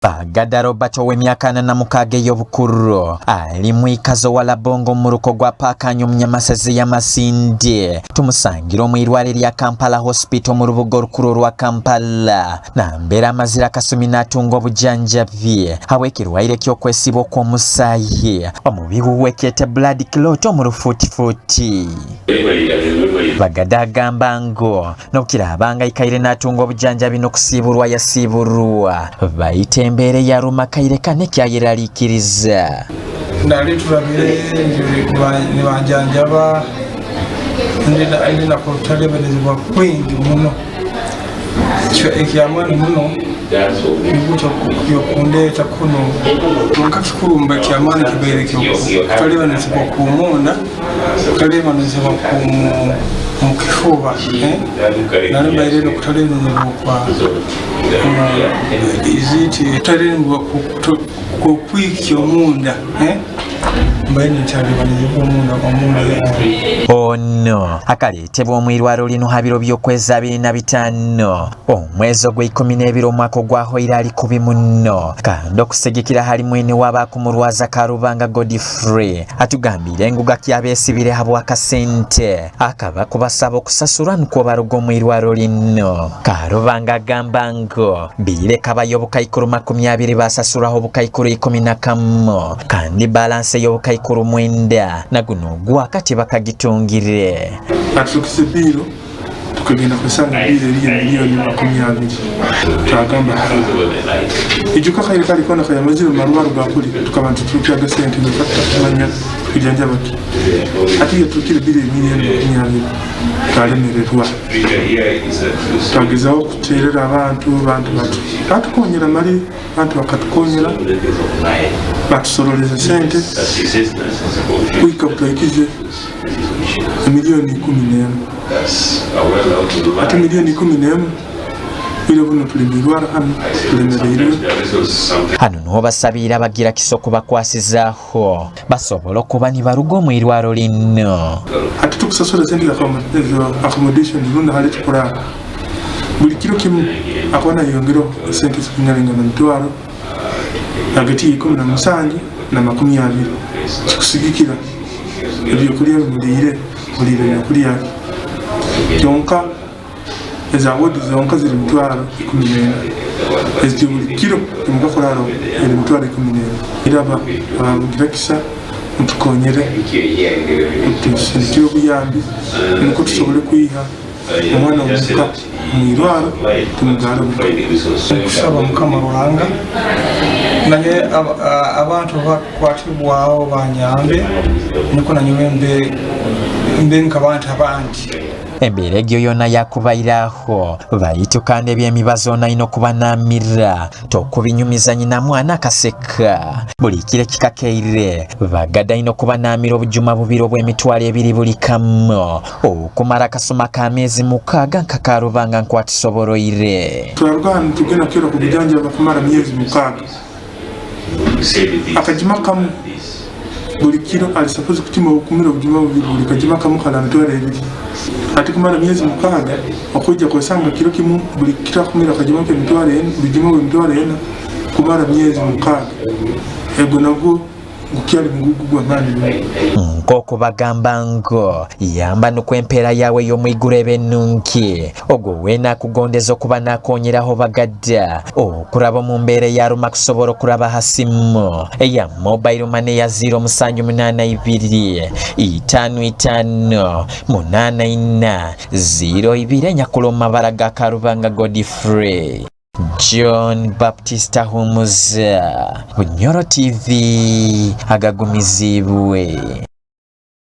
Bagada Robert ow'emyaka 46 ey'obukulu ali mu ikazo wala bongo mu ruko gwa Pakanyo mu Nyamasezi ya Masinde tumusangira omwirwale lya Kampala Hospital mu rubuga olukulu lwa Kampala nambera amazira kasumi n'atunga obujanjabi habw'ekirwaire ky'okwesibwa kw'omusaayi omubiwuwekete blood clot mu lufuutifuuti. Bagada agamba ngo n'okirabanga ikaire n'atunga obujanjabi n'okusiibulwa yasiibulwa bayite embeere ya Rumakaire kane kyayeralikiriza. Nali tulabire ne banjanjaba ndina kutalebelezebwa kwingi muno ekyamaani muno yokundeeta kuno nkakikulumba ekyamaani kibeere kutalebelezebwa kumunda kutalebelezebwa mu kifuba nali mbaire okutalebelezebwa kwa iziti kutalebelezebwa kukwikya omunda ono akaleetebwa omwirwaro lino habiro by'okwezi 25 omwezi ogw'ekumi omwaka ogwahoire ali kubi muno kandi okusegekera hali mwene w'abakumulwaza Karubanga Godfrey atugambire enguga kyabeesibire habw'akasente akaba kubasaba okusasulwa nukwo baruga omwirwaro lino. Karubanga agamba ngo bileka bayobokaikuru 20 basasulwaho obukaikuru 11 kandi balanse y'obukaikuru 9 na guno gwakati bakagitungire. Atukise biro tukagenda kusanga biro milioni 20 twagamba ijuka kaire kali kona kaya maziro marwaru gakuli tukabantu tukyaga sente n'fatamanya kujanja batu ati tukire biro milioni 20 kalemererwa twagezaho kuterera abantu batukonyera mali abantu bakatukonyera batusoroleza sente kuika butaikize milioni 11 ati milioni 11 ile buno tulimirwara tulimererwa hano no basabira bagira kisoko bakwasizaho basobola kuba ni barugo omwirwaro lino ati tukusasola sente za accommodation luna hali tukora buli kiro kimu akona yongero sente zikunyalenga na mtwaro hagati 17 na 20 kusigikira ebyo kuliya mulire kuliya kyonka eza wodi zonka ziri mtwaro 14 eziti buli kiro kimugakolaro eri mtwaro 14 iraba abagrakisa mutukonyere utusindikire obuyambi nuko tusobole kwiha omwana omuka mwirwaro tumugala okusaba mukama Ruhanga naye abantu bakwatibwaho banyambe niko nanywe mbe nk'abantu abandi embeera egyo yona yakubairaho bayitukana ebyemibazo naino kubanamira tokubinyumiza nyina mwana akaseka buli kire kikakeire bagada ino kubanamira obujuma bubiri obw'emitwalo 2 buli kamu okumara akasoma k'amezi 6 nka Karubanga nkwatisoboroire twarwana tugenda kera ku bujanja bakumara myezi 6 akajima kamu buli kiro alisapozi kutima okumira obujuma bubiri buli kajima kamu kala mitwalo 2 ati kumara myezi 6 okujja kwesanga kiro kimu buli kiro akumira kajima ke mitwalo 4 bujuma bwe mitwalo 4 kumara myezi 6 ego nabwo gukyali mugugu gwa mani nkoko bagamba ngo yamba nukwempera yawe y'omwiguru ebenunki ogwo wena kugondeza okuba nakonyeraho bagada okuraba mu mbeere ya Ruma kusobola okuraba hasimu eya mobile money ya 0782 55 84 02 nyakuloma baraga Karubanga Godfrey John Baptista Humuza Bunyoro TV agagumizibwe.